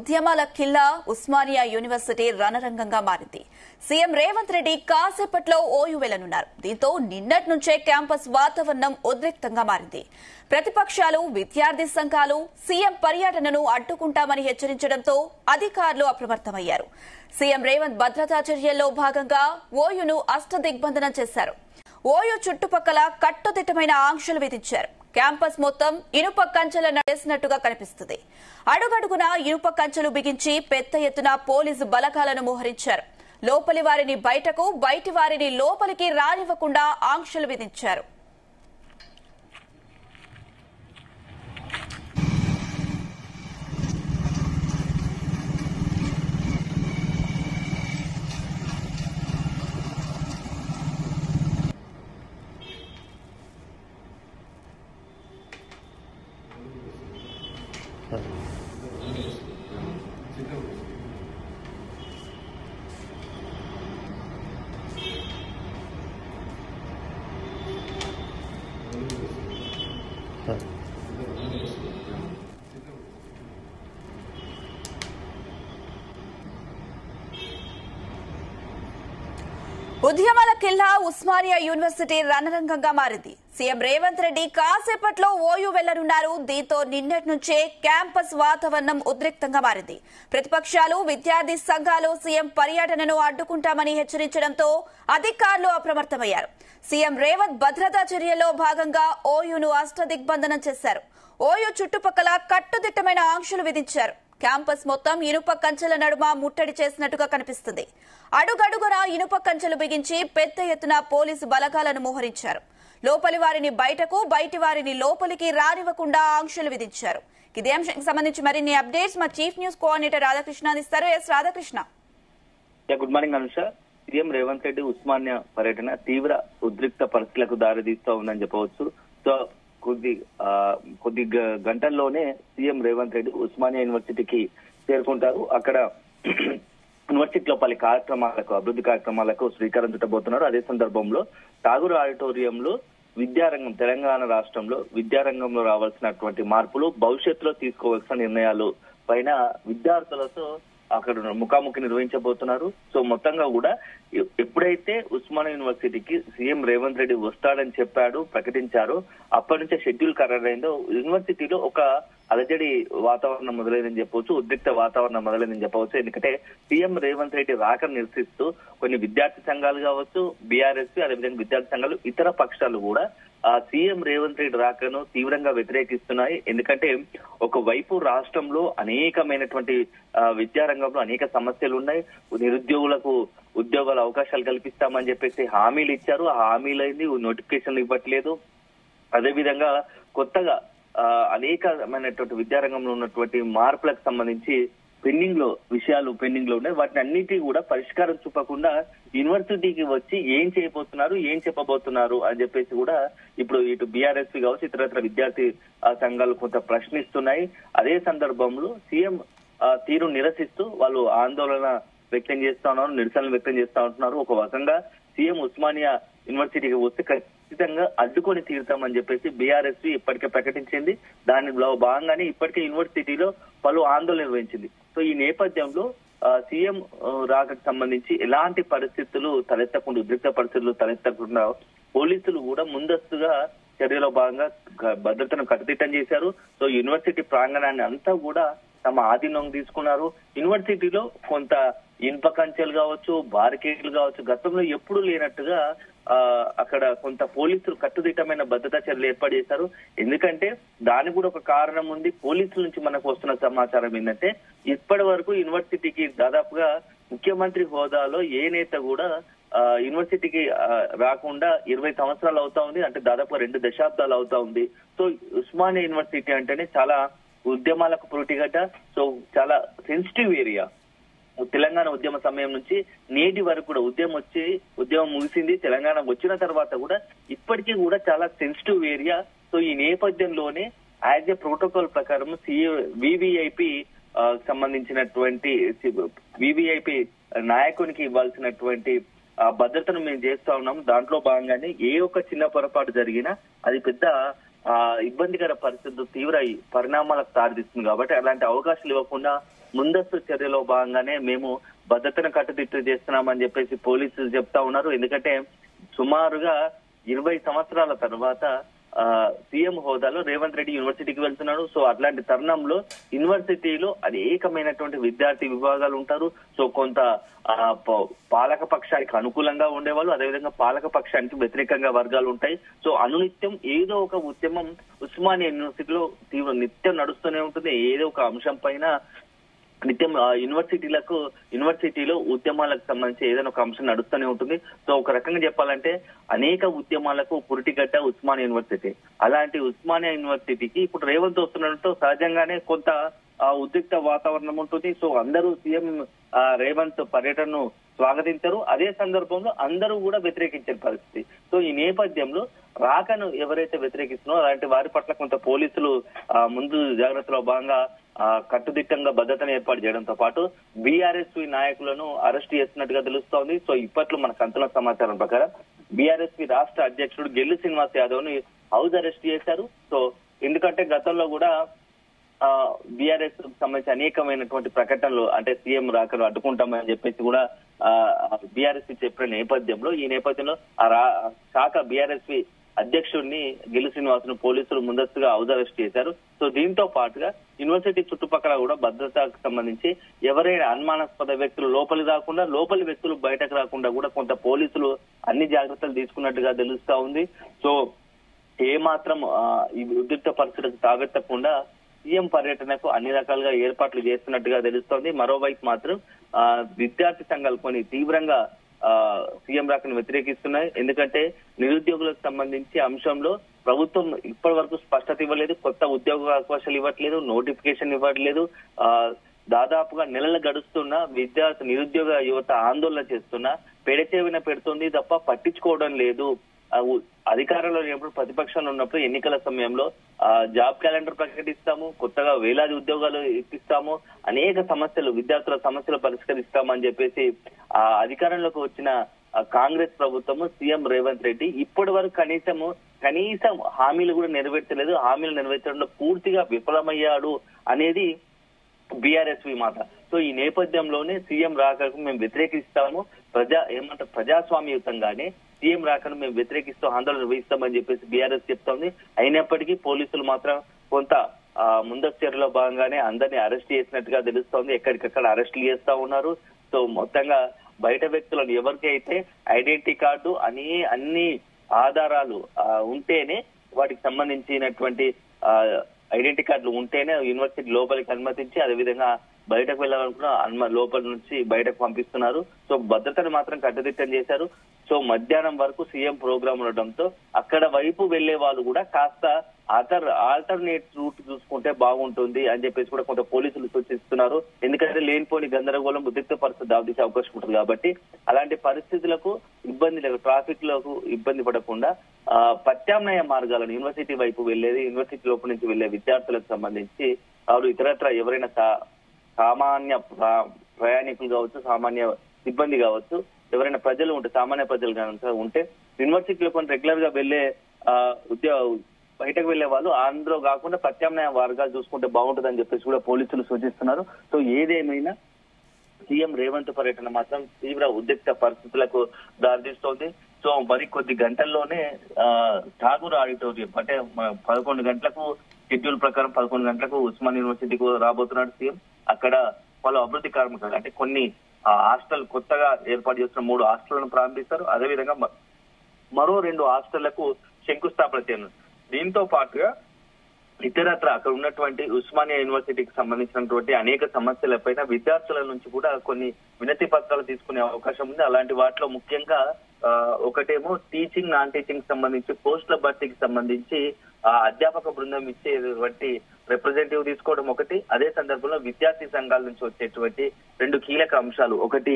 ఉద్యమాల కిల్లా ఉస్మానియా యూనివర్సిటీ రణరంగంగా మారింది. సీఎం రేవంత్ రెడ్డి కాసేపట్లో ఓయూ వెళ్లనున్నారు. దీంతో నిన్నటి నుంచే క్యాంపస్ వాతావరణం ఉద్రిక్తంగా మారింది. ప్రతిపక్షాలు, విద్యార్థి సంఘాలు సీఎం పర్యటనను అడ్డుకుంటామని హెచ్చరించడంతో అధికారులు అప్రమత్తమయ్యారు. సీఎం రేవంత్ భద్రతా చర్యల్లో భాగంగా ఓయూను అష్టదిగ్బంధనం చేశారు. ఓయూ చుట్టుపక్కల కట్టుదిట్టమైన ఆంక్షలు విధించారు. క్యాంపస్ మొత్తం ఇనుప కంచెల నడేసినట్టుగా కనిపిస్తుంది. అడుగడుగునా ఇనుప కంచెలు బిగించి పెద్ద ఎత్తున పోలీసు బలగాలను మోహరించారు. లోపలి వారిని బయటకు, బయటి వారిని లోపలికి రానివ్వకుండా ఆంక్షలు విధించారు. ఉద్యమాల కిల్లా ఉస్మానియా యూనివర్సిటీ రణరంగంగా మారింది. సీఎం రేవంత్ రెడ్డి కాసేపట్లో ఓయూ వెళ్లనున్నారు. దీంతో నిన్నటి నుంచే క్యాంపస్ వాతావరణం ఉద్రిక్తంగా మారింది. ప్రతిపక్షాలు, విద్యార్థి సంఘాలు సీఎం పర్యటనను అడ్డుకుంటామని హెచ్చరించడంతో అధికారులు అప్రమత్తమయ్యారు. సీఎం రేవంత్ భద్రతా చర్యల్లో భాగంగా ఓయూను అష్టదిగ్బంధనం చేశారు. ఓయూ చుట్టుపక్కల కట్టుదిట్టమైన ఆంక్షలు విధించారు. క్యాంపస్ మొత్తం ఇనుప కంచెల నడుమ ముట్టడి చేసినట్టుగా కనిపిస్తుంది. అడుగడుగునా ఇనుప కంచెలు బిగించి పెద్ద ఎత్తున పోలీసు బలగాలను మోహరించారు. లోపలి వారిని బయటకు, బయటి వారిని లోపలికి రానివ్వకుండా ఆంక్షలు విధించారు. ఇదే అంశానికి సంబంధించి మరిన్ని అప్డేట్స్ మా చీఫ్ న్యూస్ కోఆర్డినేటర్ రాధాకృష్ణ అందిస్తారు. S Radhakrishna. Good morning Anusha. CM Revanth Reddy Osmania పర్యటన తీవ్ర ఉద్రిక్త పరిస్థితులకు దారితీస్తూ ఉందని చెప్పవచ్చు. సో కొద్ది గంటల్లోనే సీఎం రేవంత్ రెడ్డి ఉస్మానియా యూనివర్సిటీకి చేరుకుంటారు. అక్కడ యూనివర్సిటీలో పలు కార్యక్రమాలకు, అభివృద్ధి కార్యక్రమాలకు శ్రీకారం చుట్టబోతున్నారు. అదే సందర్భంలో ఠాగూర్ ఆడిటోరియంలో విద్యారంగం, తెలంగాణ రాష్ట్రంలో విద్యారంగంలో రావాల్సినటువంటి మార్పులు, భవిష్యత్తులో తీసుకోవాల్సిన నిర్ణయాలు పైన విద్యార్థులతో అక్కడ ముఖాముఖి నిర్వహించబోతున్నారు. సో మొత్తంగా కూడా ఎప్పుడైతే ఉస్మానియా యూనివర్సిటీకి సీఎం రేవంత్ రెడ్డి వస్తాడని ప్రకటించారో అప్పటి నుంచే షెడ్యూల్ ఖరారైందో యూనివర్సిటీలో ఒక అలజడి వాతావరణం మొదలైందని చెప్పవచ్చు, ఉద్రిక్త వాతావరణం మొదలైందని చెప్పవచ్చు. ఎందుకంటే సీఎం రేవంత్ రెడ్డి రాకను నిరసిస్తూ కొన్ని విద్యార్థి సంఘాలు కావచ్చు, బీఆర్ఎస్, అదేవిధంగా విద్యార్థి సంఘాలు, ఇతర పక్షాలు కూడా సీఎం రేవంత్ రెడ్డి రాకను తీవ్రంగా వ్యతిరేకిస్తున్నాయి. ఎందుకంటే ఒకవైపు రాష్ట్రంలో అనేకమైనటువంటి విద్యారంగంలో అనేక సమస్యలు ఉన్నాయి. నిరుద్యోగులకు ఉద్యోగాల అవకాశాలు కల్పిస్తామని చెప్పేసి హామీలు ఇచ్చారు. ఆ హామీలైంది నోటిఫికేషన్లు ఇవ్వట్లేదు. అదేవిధంగా కొత్తగా అనేకమైనటువంటి విద్యారంగంలో ఉన్నటువంటి మార్పులకు సంబంధించి విషయాలు పెండింగ్ లో ఉన్నాయి. వాటిని అన్నిటి కూడా పరిష్కారం చూపకుండా యూనివర్సిటీకి వచ్చి ఏం చేయబోతున్నారు, ఏం చెప్పబోతున్నారు అని చెప్పేసి కూడా ఇప్పుడు ఇటు బీఆర్ఎస్ కావచ్చు, ఇతరత్ర విద్యార్థి సంఘాలు కొంత ప్రశ్నిస్తున్నాయి. అదే సందర్భంలో సీఎం తీరు నిరసిస్తూ వాళ్ళు ఆందోళన వ్యక్తం చేస్తా ఉన్నారు, నిరసనలు వ్యక్తం చేస్తా ఉంటున్నారు. ఒక రకంగా సీఎం ఉస్మానియా యూనివర్సిటీకి వస్తే ఖచ్చితంగా అడ్డుకొని తీరుతామని చెప్పేసి బీఆర్ఎస్ ఇప్పటికే ప్రకటించింది. దానిలో భాగంగానే ఇప్పటికే యూనివర్సిటీలో పలు ఆందోళన నిర్వహించింది. సో ఈ నేపథ్యంలో సీఎం రాకకు సంబంధించి ఎలాంటి పరిస్థితులు తలెత్తకుండా, ఉద్రిక్త పరిస్థితులు తలెత్తకుండా పోలీసులు కూడా ముందస్తుగా చర్యలో భాగంగా భద్రతను కట్టుదిట్టం చేశారు. సో యూనివర్సిటీ ప్రాంగణాన్ని అంతా కూడా తమ ఆధీనం తీసుకున్నారు. యూనివర్సిటీలో కొంత ఇనుప కంచెలు కావచ్చు, బారికేడ్లు కావచ్చు, గతంలో ఎప్పుడూ లేనట్టుగా అక్కడ కొంత పోలీసులు కట్టుదిట్టమైన భద్రతా చర్యలు ఏర్పాటు చేశారు. ఎందుకంటే దానికి కూడా ఒక కారణం ఉంది. పోలీసుల నుంచి మనకు వస్తున్న సమాచారం ఏంటంటే ఇప్పటి వరకు యూనివర్సిటీకి దాదాపుగా ముఖ్యమంత్రి హోదాలో ఏ నేత కూడా యూనివర్సిటీకి రాకుండా 20 సంవత్సరాలు అవుతా ఉంది. అంటే దాదాపు 2 దశాబ్దాలు అవుతా ఉంది. సో ఉస్మానియా యూనివర్సిటీ అంటేనే చాలా ఉద్యమాలకు పురిటిగడ్డ. సో చాలా సెన్సిటివ్ ఏరియా. తెలంగాణ ఉద్యమ సమయం నుంచి నేటి వరకు కూడా ఉద్యమం ముగిసింది. తెలంగాణ వచ్చిన తర్వాత కూడా ఇప్పటికీ కూడా చాలా సెన్సిటివ్ ఏరియా. సో ఈ నేపథ్యంలోనే యాజ్ ఎ ప్రోటోకాల్ ప్రకారం వివిఐపి సంబంధించినటువంటి వివిఐపి నాయకునికి ఇవ్వాల్సినటువంటి భద్రతను మేము చేస్తా ఉన్నాం. దాంట్లో భాగంగానే ఏ ఒక్క చిన్న పొరపాటు జరిగినా అది పెద్ద ఇబ్బందికర పరిస్థితులు తీవ్ర పరిణామాలకు దారితీస్తుంది. కాబట్టి అలాంటి అవకాశాలు ఇవ్వకుండా ముందస్తు చర్యలో భాగంగానే మేము భద్రతను కట్టుదిట్టం చేస్తున్నామని చెప్పేసి పోలీసులు చెప్తా ఉన్నారు. ఎందుకంటే సుమారుగా 20 సంవత్సరాల తర్వాత సీఎం హోదాలో రేవంత్ రెడ్డి యూనివర్సిటీకి వెళ్తున్నాడు. సో అట్లాంటి తరుణంలో యూనివర్సిటీలో అనేకమైనటువంటి విద్యార్థి విభాగాలు ఉంటారు. సో కొంత పాలక పక్షానికి అనుకూలంగా ఉండేవాళ్ళు, అదేవిధంగా పాలక పక్షానికి వ్యతిరేకంగా వర్గాలు ఉంటాయి. సో అనునిత్యం ఏదో ఒక ఉద్యమం ఉస్మానియా యూనివర్సిటీలో నిత్యం నడుస్తూనే ఉంటుంది. ఏదో ఒక అంశం పైన నిత్యం యూనివర్సిటీలో ఉద్యమాలకు సంబంధించి ఏదైనా ఒక అంశం నడుస్తూనే ఉంటుంది. సో ఒక రకంగా చెప్పాలంటే అనేక ఉద్యమాలకు పురిటిగడ్డ ఉస్మానియా యూనివర్సిటీ. అలాంటి ఉస్మానియా యూనివర్సిటీకి ఇప్పుడు రేవంత్ వస్తుండటంతో సహజంగానే కొంత ఉద్రిక్త వాతావరణం ఉంటుంది. సో అందరూ సీఎం రేవంత్ పర్యటనను స్వాగతించారు. అదే సందర్భంలో అందరూ కూడా వ్యతిరేకించిన పరిస్థితి. సో ఈ నేపథ్యంలో రాకను ఎవరైతే వ్యతిరేకిస్తున్నారో అలాంటి వారి పట్ల కొంత పోలీసులు ముందు జాగ్రత్తలో భాగంగా కట్టుదిట్టంగా భద్రతను ఏర్పాటు చేయడంతో పాటు బీఆర్ఎస్పీ నాయకులను అరెస్ట్ చేస్తున్నట్టుగా తెలుస్తోంది. సో ఇప్పట్లో మనకు అంతున్న సమాచారం ప్రకారం బీఆర్ఎస్పీ రాష్ట్ర అధ్యక్షుడు గెల్లు శ్రీనివాస్ యాదవ్ ను హౌస్ అరెస్ట్ చేశారు. సో ఎందుకంటే గతంలో కూడా బీఆర్ఎస్ సంబంధించి అనేకమైనటువంటి ప్రకటనలు అంటే సీఎం రాకను అడ్డుకుంటామని చెప్పేసి కూడా బీఆర్ఎస్ చెప్పిన నేపథ్యంలో ఈ నేపథ్యంలో శాఖ బీఆర్ఎస్పీ అధ్యక్షుడిని గెల్లు శ్రీనివాస్ పోలీసులు ముందస్తుగా హౌస్ అరెస్ట్ చేశారు. సో దీంతో పాటుగా యూనివర్సిటీ చుట్టుపక్కల కూడా భద్రతకు సంబంధించి ఎవరైనా అనుమానాస్పద వ్యక్తులు లోపలి వ్యక్తులు బయటకు రాకుండా కూడా కొంత పోలీసులు అన్ని జాగ్రత్తలు తీసుకున్నట్టుగా తెలుస్తా ఉంది. సో ఏ మాత్రం ఈ ఉద్రిక్త పరిస్థితులకు తావెత్తకుండా సీఎం పర్యటనకు అన్ని రకాలుగా ఏర్పాట్లు చేస్తున్నట్టుగా తెలుస్తోంది. మరోవైపు మాత్రం విద్యార్థి సంఘాలు కొన్ని తీవ్రంగా సీఎం రాకను వ్యతిరేకిస్తున్నాయి. ఎందుకంటే నిరుద్యోగులకు సంబంధించి అంశంలో ప్రభుత్వం ఇప్పటి వరకు స్పష్టత ఇవ్వలేదు, కొత్త ఉద్యోగ అవకాశాలు ఇవ్వట్లేదు, నోటిఫికేషన్ ఇవ్వట్లేదు. దాదాపుగా నెలలు గడుస్తున్న నిరుద్యోగ యువత ఆందోళన చేస్తున్నా పెడచెవిన పెడుతుంది తప్ప పట్టించుకోవడం లేదు. అధికారంలో ఉన్నప్పుడు ప్రతిపక్షంలో ఉన్నప్పుడు ఎన్నికల సమయంలో జాబ్ క్యాలెండర్ ప్రకటిస్తాము, కొత్తగా వేలాది ఉద్యోగాలు ఇప్పిస్తాము, అనేక సమస్యలు విద్యార్థుల సమస్యలు పరిష్కరిస్తామని చెప్పేసి అధికారంలోకి వచ్చిన కాంగ్రెస్ ప్రభుత్వము సీఎం రేవంత్ రెడ్డి ఇప్పటి వరకు కనీసం హామీలు కూడా నెరవేర్చలేదు. హామీలు నెరవేర్చడంలో పూర్తిగా విఫలమయ్యాడు అనేది బీఆర్ఎస్వి మాట. సో ఈ నేపథ్యంలోనే సీఎం రాకకు మేము వ్యతిరేకిస్తాము, ప్రజాస్వామ్యయుతంగానే సీఎం రాకను మేము వ్యతిరేకిస్తూ ఆందోళన నిర్వహిస్తామని చెప్పేసి బీఆర్ఎస్ చెప్తోంది. అయినప్పటికీ పోలీసులు మాత్రం కొంత ముందస్తు చర్యలో భాగంగానే అందరినీ అరెస్ట్ చేసినట్టుగా తెలుస్తోంది. ఎక్కడికక్కడ అరెస్టులు చేస్తా ఉన్నారు. సో మొత్తంగా బయట వ్యక్తులను ఎవరికైతే ఐడెంటిటీ కార్డు అన్ని ఆధారాలు ఉంటేనే వాటికి సంబంధించినటువంటి ఐడెంటిటీ కార్డులు ఉంటేనే యూనివర్సిటీ లోపలికి అనుమతించి అదేవిధంగా బయటకు వెళ్ళాలనుకున్న లోపల నుంచి బయటకు పంపిస్తున్నారు. సో భద్రతను మాత్రం కట్టుదిట్టం చేశారు. సో మధ్యాహ్నం వరకు సీఎం ప్రోగ్రామ్ ఉండటంతో అక్కడ వైపు వెళ్లే వాళ్ళు కూడా కాస్త ఆల్టర్నేట్ రూట్ చూసుకుంటే బాగుంటుంది అని చెప్పేసి కూడా కొంత పోలీసులు సూచిస్తున్నారు. ఎందుకంటే లేనిపోని గందరగోళం ఉద్రిక్త పరిస్థితి దావతీసే అవకాశం ఉంటుంది కాబట్టి అలాంటి పరిస్థితులకు ఇబ్బంది లేదు, ట్రాఫిక్ లకు ఇబ్బంది పడకుండా ప్రత్యామ్నాయ మార్గాలను యూనివర్సిటీ వైపు వెళ్లేది, యూనివర్సిటీ లోపల నుంచి వెళ్లే విద్యార్థులకు సంబంధించి వారు ఇతరత్ర ఎవరైనా సామాన్య ప్రయాణికులు కావచ్చు, సామాన్య సిబ్బంది కావచ్చు, ఎవరైనా ప్రజలు ఉంటే సామాన్య ప్రజలు కనుక ఉంటే యూనివర్సిటీలో కొన్ని రెగ్యులర్ గా వెళ్లే బయటకు వెళ్లే వాళ్ళు అందులో కాకుండా ప్రత్యామ్నాయ వర్గాలు చూసుకుంటే బాగుంటుందని చెప్పేసి కూడా పోలీసులు సూచిస్తున్నారు. సో ఏదేమైనా సీఎం రేవంత్ పర్యటన మాత్రం తీవ్ర ఉద్రిక్త పరిస్థితులకు దారితీస్తోంది. సో మరి కొద్ది గంటల్లోనే ఠాగూర్ ఆడిటోరియం అంటే 11 గంటలకు షెడ్యూల్ ప్రకారం 11 గంటలకు ఉస్మాన్ యూనివర్సిటీకి రాబోతున్నాడు సీఎం. అక్కడ పలు అభివృద్ధి కార్యక్రమాలు అంటే కొన్ని హాస్టల్ కొత్తగా ఏర్పాటు చేస్తున్న 3 హాస్టళ్లను ప్రారంభిస్తారు. అదేవిధంగా మరో 2 హాస్టళ్లకు శంకుస్థాపన చేయనున్నారు. దీంతో పాటుగా ఇతరత్ర అక్కడ ఉన్నటువంటి ఉస్మానియా యూనివర్సిటీకి సంబంధించినటువంటి అనేక సమస్యలపైన విద్యార్థుల నుంచి కూడా కొన్ని వినతి పత్రాలు తీసుకునే అవకాశం ఉంది. అలాంటి వాటిలో ముఖ్యంగా ఒకటేమో టీచింగ్ నాన్ టీచింగ్ సంబంధించి పోస్టుల భర్తీకి సంబంధించి అధ్యాపక బృందం ఇచ్చేటువంటి రిప్రజెంటేటివ్ తీసుకోవడం ఒకటి. అదే సందర్భంలో విద్యార్థి సంఘాల నుంచి వచ్చేటువంటి 2 కీలక అంశాలు ఒకటి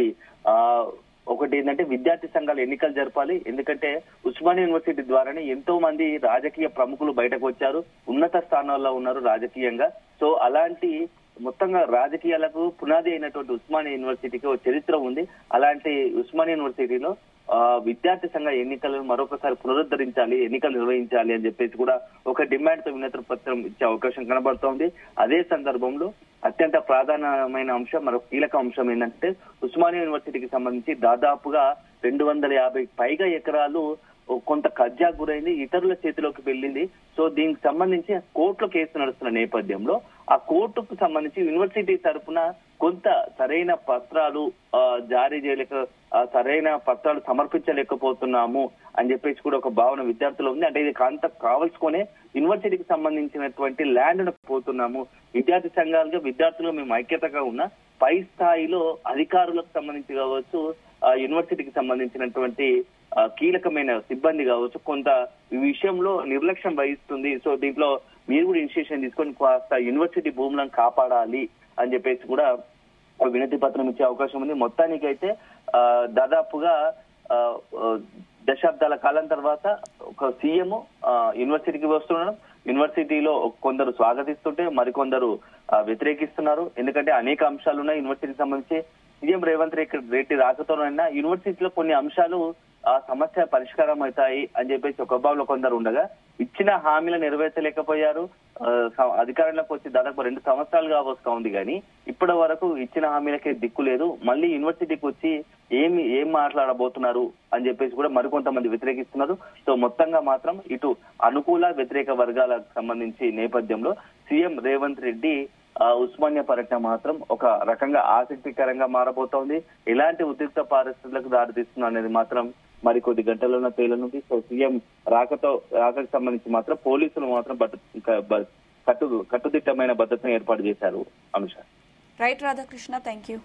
ఏంటంటే విద్యార్థి సంఘాలు ఎన్నికలు జరపాలి. ఎందుకంటే ఉస్మానియా యూనివర్సిటీ ద్వారానే ఎంతో మంది రాజకీయ ప్రముఖులు బయటకు వచ్చారు, ఉన్నత స్థానాల్లో ఉన్నారు రాజకీయంగా. సో అలాంటి మొత్తంగా రాజకీయాలకు పునాది అయినటువంటి ఉస్మానియా యూనివర్సిటీకి ఒక చరిత్ర ఉంది. అలాంటి ఉస్మానియా యూనివర్సిటీలో విద్యార్థి సంఘ ఎన్నికలను మరొకసారి పునరుద్ధరించాలి, ఎన్నికలు నిర్వహించాలి అని చెప్పేసి కూడా ఒక డిమాండ్ తో వినతి పత్రం ఇచ్చే అవకాశం కనబడుతోంది. అదే సందర్భంలో అత్యంత ప్రాధాన్యమైన అంశం, మరొక కీలక అంశం ఏంటంటే ఉస్మానియా యూనివర్సిటీకి సంబంధించి దాదాపుగా 250 పైగా ఎకరాలు కొంత కబ్జా గురైంది, ఇతరుల చేతిలోకి వెళ్ళింది. సో దీనికి సంబంధించి కోర్టులో కేసు నడుస్తున్న నేపథ్యంలో ఆ కోర్టుకు సంబంధించి యూనివర్సిటీ తరఫున కొంత సరైన పత్రాలు జారీ చేయలేక, సరైన పత్రాలు సమర్పించలేకపోతున్నాము అని చెప్పేసి కూడా ఒక భావన విద్యార్థులు ఉంది. అంటే ఇది కావాల్సుకునే యూనివర్సిటీకి సంబంధించినటువంటి ల్యాండ్ పోతున్నాము. విద్యార్థి సంఘాలుగా విద్యార్థులు మేము ఐక్యతగా ఉన్న పై స్థాయిలో అధికారులకు సంబంధించి కావచ్చు, యూనివర్సిటీకి సంబంధించినటువంటి కీలకమైన సిబ్బంది కావచ్చు కొంత ఈ విషయంలో నిర్లక్ష్యం వహిస్తుంది. సో దీంట్లో మీరు కూడా ఇనిషియేషన్ తీసుకొని కాస్త యూనివర్సిటీ భూములను కాపాడాలి అని చెప్పేసి కూడా వినతి పత్రం ఇచ్చే అవకాశం ఉంది. మొత్తానికైతే దాదాపుగా దశాబ్దాల కాలం తర్వాత ఒక సీఎం యూనివర్సిటీకి వస్తున్నాడు. యూనివర్సిటీలో కొందరు స్వాగతిస్తుంటే మరికొందరు వ్యతిరేకిస్తున్నారు. ఎందుకంటే అనేక అంశాలు ఉన్నాయి యూనివర్సిటీకి సంబంధించి. సీఎం రేవంత్ రెడ్డి రాకతోనైనా యూనివర్సిటీలో కొన్ని అంశాలు ఆ సమస్య పరిష్కారం అవుతాయి అని చెప్పేసి ఒక భావంలో కొందరు ఉండగా ఇచ్చిన హామీలు నెరవేర్చలేకపోయారు. అధికారంలోకి వచ్చి దాదాపు 2 సంవత్సరాలుగా వస్తూ ఉంది కానీ ఇప్పటి వరకు ఇచ్చిన హామీలకే దిక్కు లేదు. మళ్ళీ యూనివర్సిటీకి వచ్చి ఏం మాట్లాడబోతున్నారు అని చెప్పేసి కూడా మరికొంతమంది వ్యతిరేకిస్తున్నారు. సో మొత్తంగా మాత్రం ఇటు అనుకూల వ్యతిరేక వర్గాలకు సంబంధించి నేపథ్యంలో సీఎం రేవంత్ రెడ్డి ఉస్మానియా పర్యటన మాత్రం ఒక రకంగా ఆసక్తికరంగా మారబోతోంది. ఎలాంటి ఉద్రిక్త పరిస్థితులకు దారితీస్తుంది అనేది మాత్రం మరికొద్ది గంటల్లోనే తేలనుంది. సో సీఎం రాకకు సంబంధించి మాత్రం పోలీసులు మాత్రం కట్టుదిట్టమైన భద్రతను ఏర్పాటు చేశారు. Anusha. Right Radhakrishna, thank you.